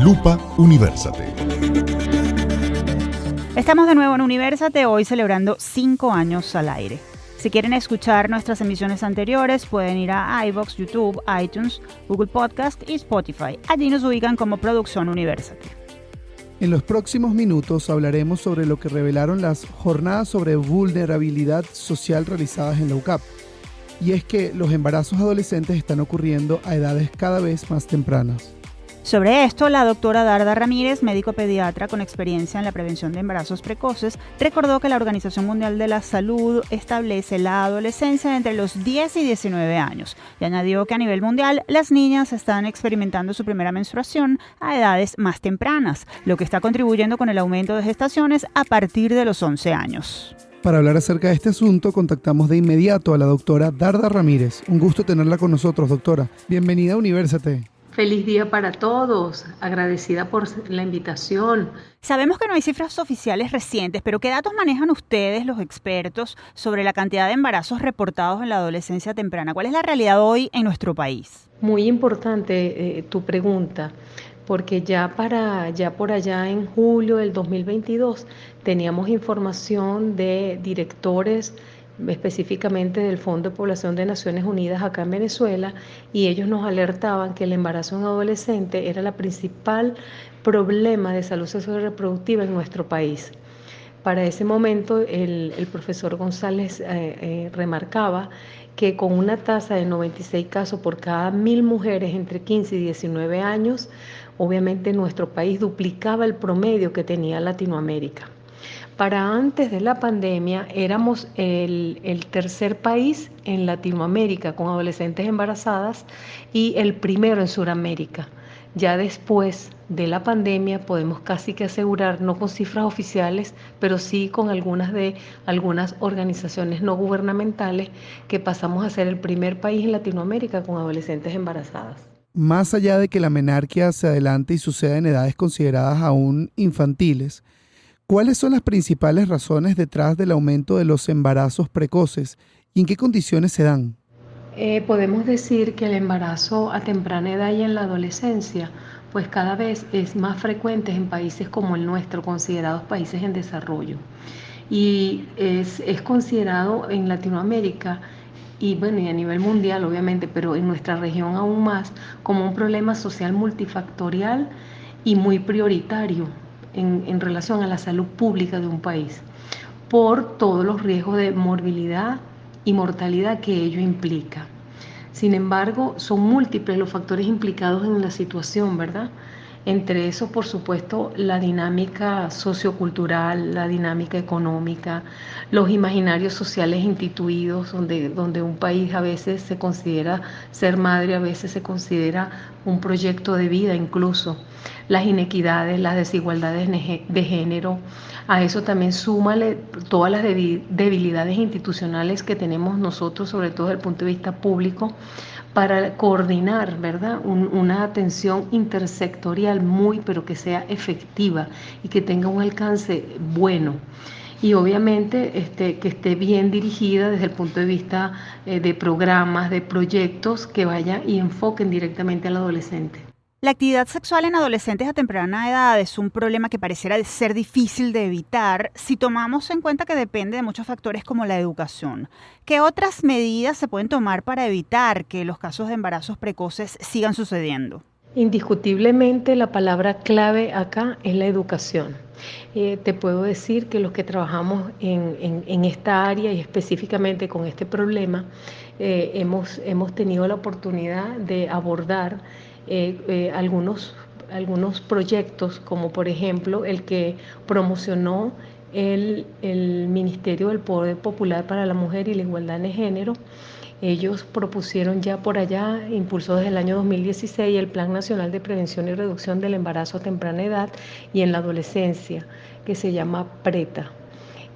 Lupa Universate. Estamos de nuevo en Universate, hoy celebrando 5 años al aire. Si quieren escuchar nuestras emisiones anteriores, pueden ir a iVoox, YouTube, iTunes, Google Podcast y Spotify. Allí nos ubican como Producción Universate. En los próximos minutos hablaremos sobre lo que revelaron las jornadas sobre vulnerabilidad social realizadas en la UCAP. Y es que los embarazos adolescentes están ocurriendo a edades cada vez más tempranas. Sobre esto, la doctora Darda Ramírez, médico pediatra con experiencia en la prevención de embarazos precoces, recordó que la Organización Mundial de la Salud establece la adolescencia entre los 10 y 19 años y añadió que a nivel mundial las niñas están experimentando su primera menstruación a edades más tempranas, lo que está contribuyendo con el aumento de gestaciones a partir de los 11 años. Para hablar acerca de este asunto, contactamos de inmediato a la doctora Darda Ramírez. Un gusto tenerla con nosotros, doctora. Bienvenida a Universate. Feliz día para todos, agradecida por la invitación. Sabemos que no hay cifras oficiales recientes, pero ¿qué datos manejan ustedes, los expertos, sobre la cantidad de embarazos reportados en la adolescencia temprana? ¿Cuál es la realidad hoy en nuestro país? Muy importante tu pregunta, porque ya por allá en julio del 2022 teníamos información de directores específicamente del Fondo de Población de Naciones Unidas acá en Venezuela, y ellos nos alertaban que el embarazo en adolescente era la principal problema de salud sexual y reproductiva en nuestro país. Para ese momento el profesor González remarcaba que con una tasa de 96 casos por cada 1.000 mujeres entre 15 y 19 años, obviamente nuestro país duplicaba el promedio que tenía Latinoamérica. Para antes de la pandemia éramos el tercer país en Latinoamérica con adolescentes embarazadas y el primero en Sudamérica. Ya después de la pandemia podemos casi que asegurar, no con cifras oficiales, pero sí con algunas organizaciones no gubernamentales, que pasamos a ser el primer país en Latinoamérica con adolescentes embarazadas. Más allá de que la menarquia se adelante y suceda en edades consideradas aún infantiles, ¿cuáles son las principales razones detrás del aumento de los embarazos precoces y en qué condiciones se dan? Podemos decir que el embarazo a temprana edad y en la adolescencia, pues cada vez es más frecuente en países como el nuestro, considerados países en desarrollo. Y es considerado en Latinoamérica y bueno, y a nivel mundial obviamente, pero en nuestra región aún más, como un problema social multifactorial y muy prioritario en relación a la salud pública de un país, por todos los riesgos de morbilidad y mortalidad que ello implica. Sin embargo, son múltiples los factores implicados en la situación, ¿verdad? Entre esos, por supuesto, la dinámica sociocultural, la dinámica económica, los imaginarios sociales instituidos, donde un país a veces se considera ser madre, a veces se considera un proyecto de vida incluso, las inequidades, las desigualdades de género. A eso también súmale todas las debilidades institucionales que tenemos nosotros, sobre todo desde el punto de vista público, para coordinar, ¿verdad?, una atención intersectorial pero que sea efectiva y que tenga un alcance bueno. Y obviamente que esté bien dirigida desde el punto de vista de programas, de proyectos que vayan y enfoquen directamente al adolescente. La actividad sexual en adolescentes a temprana edad es un problema que pareciera ser difícil de evitar si tomamos en cuenta que depende de muchos factores como la educación. ¿Qué otras medidas se pueden tomar para evitar que los casos de embarazos precoces sigan sucediendo? Indiscutiblemente la palabra clave acá es la educación. Te puedo decir que los que trabajamos en esta área y específicamente con este problema, hemos tenido la oportunidad de abordar algunos proyectos, como por ejemplo el que promocionó el Ministerio del Poder Popular para la Mujer y la Igualdad de Género. Ellos propusieron ya por allá, impulsó desde el año 2016, el Plan Nacional de Prevención y Reducción del Embarazo a Temprana Edad y en la Adolescencia, que se llama PRETA.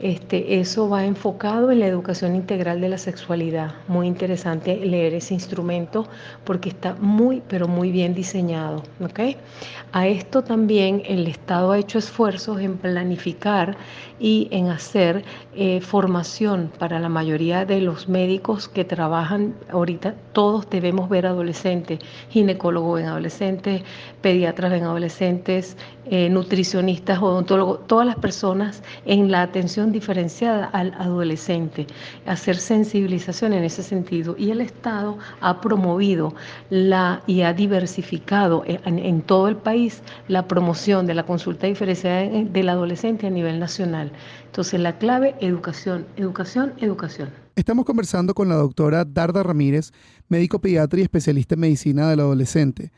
Eso va enfocado en la educación integral de la sexualidad. Muy interesante leer ese instrumento porque está muy, pero muy bien diseñado, ¿ok? A esto también el Estado ha hecho esfuerzos en planificar y en hacer formación para la mayoría de los médicos que trabajan ahorita. Todos debemos ver adolescentes, ginecólogos en adolescentes, pediatras en adolescentes, nutricionistas, odontólogos, todas las personas en la atención diferenciada al adolescente, hacer sensibilización en ese sentido. Y el Estado ha promovido y ha diversificado en todo el país la promoción de la consulta diferenciada del adolescente a nivel nacional. Entonces la clave, educación, educación, educación. Estamos conversando con la doctora Darda Ramírez, médico pediatra y especialista en medicina del adolescente.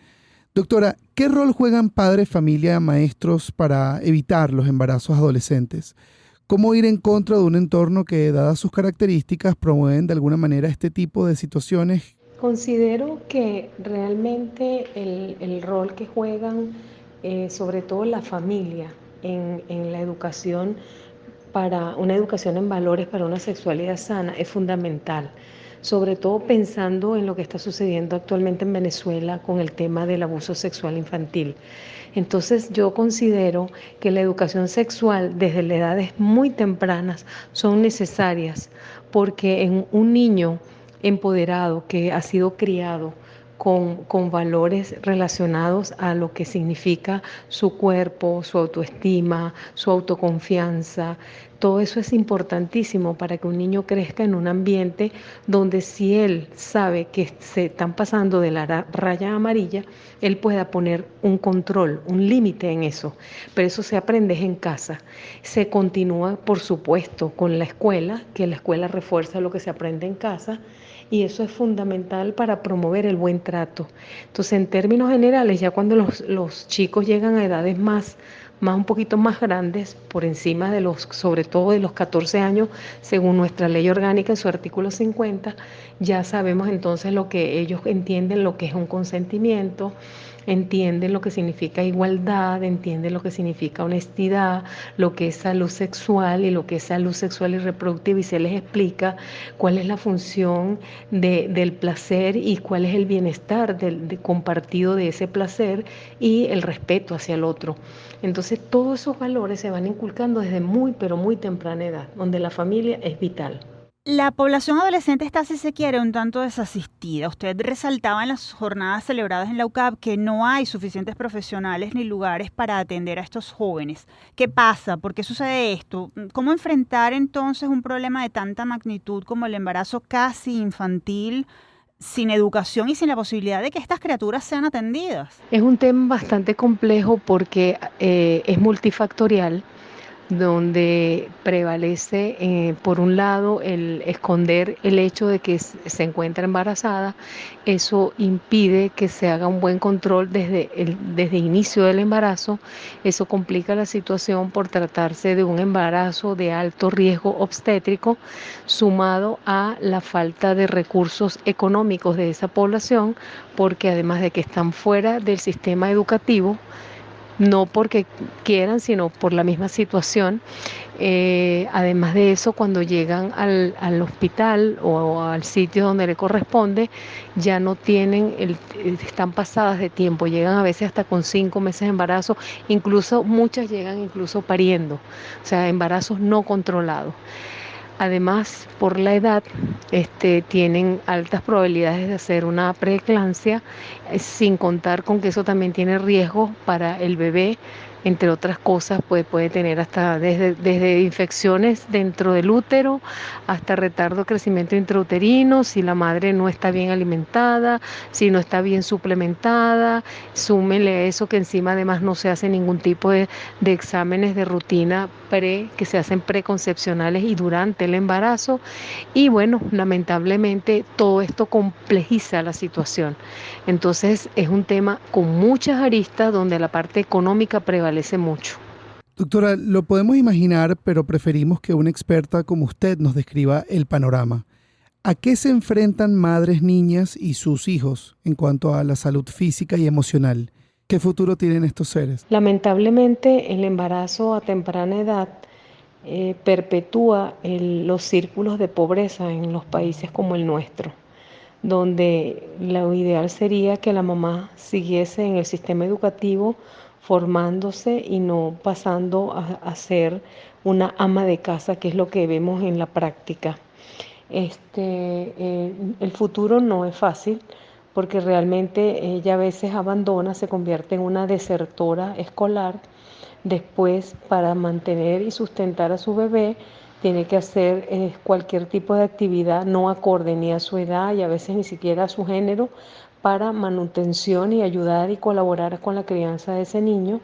Doctora, ¿qué rol juegan padres, familia, maestros para evitar los embarazos adolescentes? ¿Cómo ir en contra de un entorno que, dadas sus características, promueven de alguna manera este tipo de situaciones? Considero que realmente el rol que juegan, sobre todo la familia, en la educación, para una educación en valores, para una sexualidad sana, es fundamental. Sobre todo pensando en lo que está sucediendo actualmente en Venezuela con el tema del abuso sexual infantil. Entonces yo considero que la educación sexual desde las edades muy tempranas son necesarias porque en un niño empoderado que ha sido criado con valores relacionados a lo que significa su cuerpo, su autoestima, su autoconfianza. Todo eso es importantísimo para que un niño crezca en un ambiente donde si él sabe que se están pasando de la raya amarilla, él pueda poner un control, un límite en eso. Pero eso se aprende en casa. Se continúa, por supuesto, con la escuela, que la escuela refuerza lo que se aprende en casa. Y eso es fundamental para promover el buen trato. Entonces, en términos generales, ya cuando los chicos llegan a edades más un poquito más grandes, por encima de sobre todo de los 14 años, según nuestra ley orgánica en su artículo 50, ya sabemos entonces lo que ellos entienden, lo que es un consentimiento, entienden lo que significa igualdad, entienden lo que significa honestidad, lo que es salud sexual y lo que es salud sexual y reproductiva, y se les explica cuál es la función del placer y cuál es el bienestar compartido de ese placer y el respeto hacia el otro. Entonces todos esos valores se van inculcando desde muy pero muy temprana edad, donde la familia es vital. La población adolescente está, si se quiere, un tanto desasistida. Usted resaltaba en las jornadas celebradas en la UCAP que no hay suficientes profesionales ni lugares para atender a estos jóvenes. ¿Qué pasa? ¿Por qué sucede esto? ¿Cómo enfrentar entonces un problema de tanta magnitud como el embarazo casi infantil sin educación y sin la posibilidad de que estas criaturas sean atendidas? Es un tema bastante complejo porque es multifactorial, donde prevalece, por un lado, el esconder el hecho de que se encuentra embarazada. Eso impide que se haga un buen control desde inicio del embarazo. Eso complica la situación por tratarse de un embarazo de alto riesgo obstétrico, sumado a la falta de recursos económicos de esa población, porque además de que están fuera del sistema educativo, no porque quieran, sino por la misma situación. Además de eso, cuando llegan al hospital o al sitio donde le corresponde, ya no tienen, están pasadas de tiempo, llegan a veces hasta con 5 meses de embarazo, incluso muchas llegan incluso pariendo, o sea, embarazos no controlados. Además, por la edad, tienen altas probabilidades de hacer una preeclampsia, sin contar con que eso también tiene riesgos para el bebé. Entre otras cosas, puede tener hasta desde infecciones dentro del útero hasta retardo de crecimiento intrauterino, si la madre no está bien alimentada, si no está bien suplementada. Súmenle a eso que encima además no se hace ningún tipo de exámenes de rutina que se hacen preconcepcionales y durante el embarazo. Y bueno, lamentablemente todo esto complejiza la situación. Entonces es un tema con muchas aristas donde la parte económica prevalece mucho. Doctora, lo podemos imaginar, pero preferimos que una experta como usted nos describa el panorama. ¿A qué se enfrentan madres, niñas y sus hijos en cuanto a la salud física y emocional? ¿Qué futuro tienen estos seres? Lamentablemente el embarazo a temprana edad perpetúa los círculos de pobreza en los países como el nuestro, donde lo ideal sería que la mamá siguiese en el sistema educativo formándose y no pasando a ser una ama de casa, que es lo que vemos en la práctica. El futuro no es fácil porque realmente ella a veces abandona, se convierte en una desertora escolar. Después, para mantener y sustentar a su bebé, tiene que hacer cualquier tipo de actividad no acorde ni a su edad y a veces ni siquiera a su género para manutención y ayudar y colaborar con la crianza de ese niño,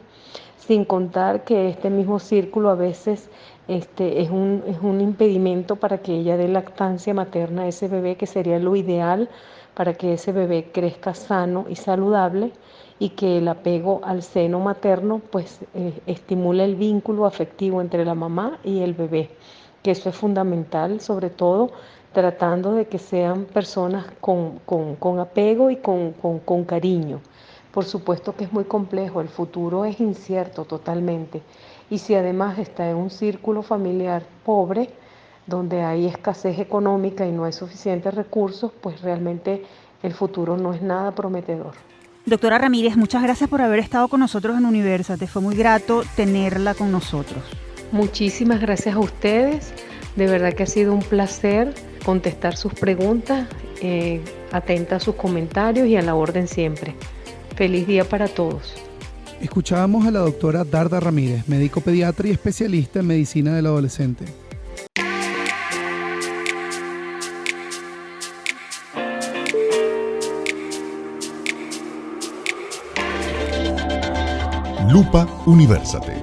sin contar que este mismo círculo a veces es un impedimento para que ella dé lactancia materna a ese bebé, que sería lo ideal para que ese bebé crezca sano y saludable, y que el apego al seno materno pues estimula el vínculo afectivo entre la mamá y el bebé, que eso es fundamental, sobre todo tratando de que sean personas con apego y con cariño. Por supuesto que es muy complejo, el futuro es incierto totalmente, y si además está en un círculo familiar pobre, donde hay escasez económica y no hay suficientes recursos, pues realmente el futuro no es nada prometedor. Doctora Ramírez, muchas gracias por haber estado con nosotros en Universate. Fue muy grato tenerla con nosotros. Muchísimas gracias a ustedes. De verdad que ha sido un placer contestar sus preguntas, atenta a sus comentarios y a la orden siempre. Feliz día para todos. Escuchábamos a la doctora Darda Ramírez, médico pediatra y especialista en medicina del adolescente. Lupa Universate.